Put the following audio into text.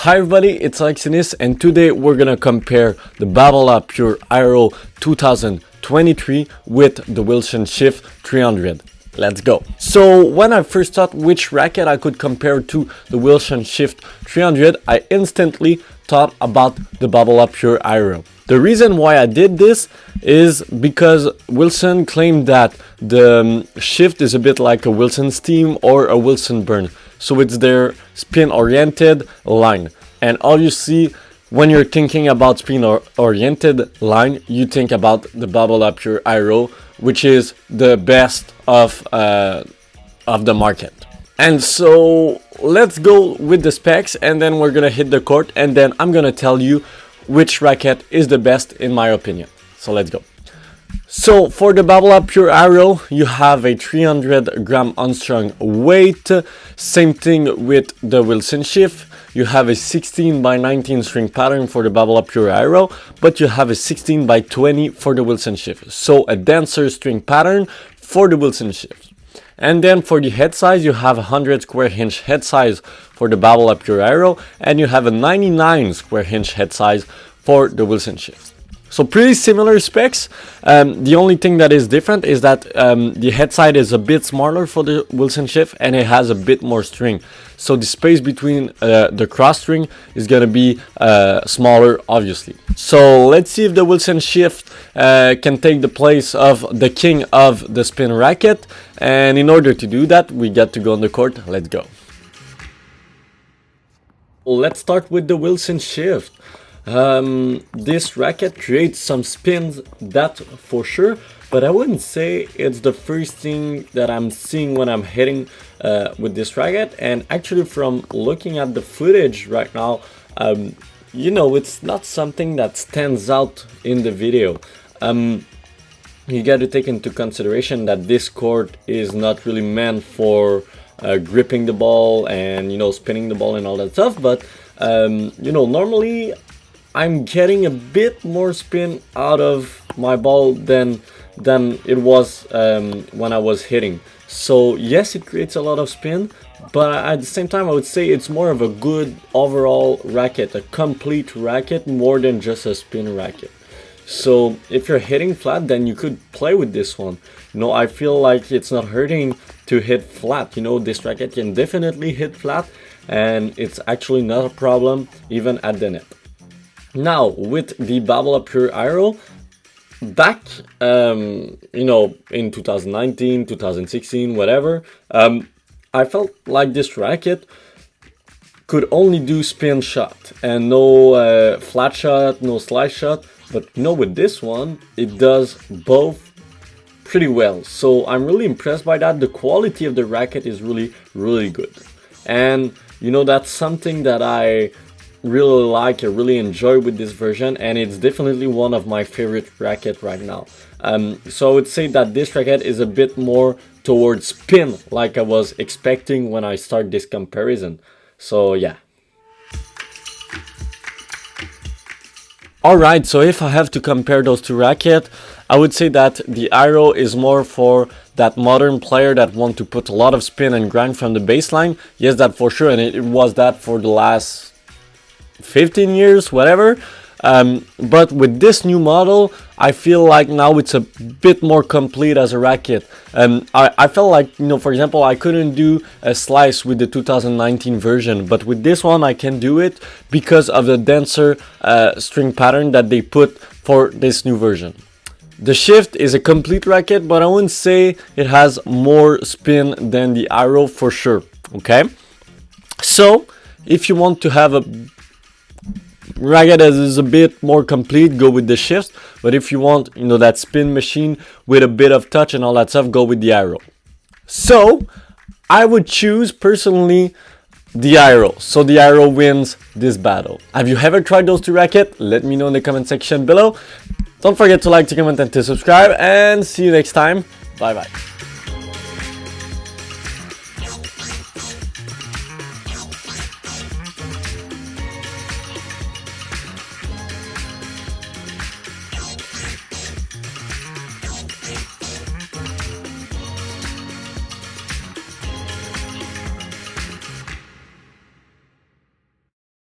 Hi everybody, it's Alexis and today we're gonna compare the Babolat Pure Aero 2023 with the Wilson Shift 300. Let's go. So when I first thought which racket I could compare to the Wilson Shift 300, I instantly thought about the Babolat Pure Aero. The reason why I did this is because Wilson claimed that the Shift is a bit like a Wilson Steam or a Wilson Burn. So it's their spin-oriented line. And obviously, when you're thinking about spin-oriented line, you think about the Babolat Pure Aero, which is the best of the market. And so let's go with the specs, and then we're gonna hit the court, and then I'm gonna tell you which racket is the best in my opinion. So let's go. So for the Babolat Pure Aero, you have a 300 gram unstrung weight. Same thing with the Wilson Shift. You have a 16 by 19 string pattern for the Babolat Pure Aero, but you have a 16 by 20 for the Wilson Shift. So a denser string pattern for the Wilson Shift. And then for the head size, you have a 100 square inch head size for the Babolat Pure Aero, and you have a 99 square inch head size for the Wilson Shift. So pretty similar specs. The only thing that is different is that the head side is a bit smaller for the Wilson Shift and it has a bit more string. So the space between the cross string is going to be smaller, obviously. So let's see if the Wilson Shift can take the place of the king of the spin racket. And in order to do that, we got to go on the court. Let's go. Let's start with the Wilson Shift. This racket creates some spins, that for sure, but I wouldn't say it's the first thing that I'm seeing when I'm hitting with this racket. And actually, from looking at the footage right now, you know, it's not something that stands out in the video. You got to take into consideration that this court is not really meant for gripping the ball and, you know, spinning the ball and all that stuff, but you know, normally I'm getting a bit more spin out of my ball than it was when I was hitting. So yes, it creates a lot of spin, but at the same time I would say it's more of a good overall racket, a complete racket more than just a spin racket. So if you're hitting flat, then you could play with this one. You know, I feel like it's not hurting to hit flat. You know, this racket can definitely hit flat and it's actually not a problem even at the net. Now, with the Babolat Pure Aero, back, you know, in 2019, 2016, whatever, I felt like this racket could only do spin shot and no flat shot, no slice shot. But, you know, with this one, it does both pretty well. So I'm really impressed by that. The quality of the racket is really, really good. And, you know, that's something that I really like, I really enjoy with this version, and it's definitely one of my favorite racket right now. So I would say that this racket is a bit more towards spin, like I was expecting when I start this comparison. So yeah. Alright, so if I have to compare those two rackets, I would say that the Aero is more for that modern player that want to put a lot of spin and grind from the baseline. Yes, that for sure, and it was that for the last 15 years, whatever. But with this new model, I feel like now it's a bit more complete as a racket. I felt like, you know, for example, I couldn't do a slice with the 2019 version, but with this one I can do it because of the denser string pattern that they put for this new version. The Shift is a complete racket, but I wouldn't say it has more spin than the Aero for sure. Okay, so if you want to have a racket that is a bit more complete, go with the Shift. But if you want, you know, that spin machine with a bit of touch and all that stuff, go with the Aero. So I would choose personally the Aero. So the Aero wins this battle. Have you ever tried those two rackets? Let me know in the comment section below. Don't forget to like, to comment, and to subscribe, and see you next time. Bye bye.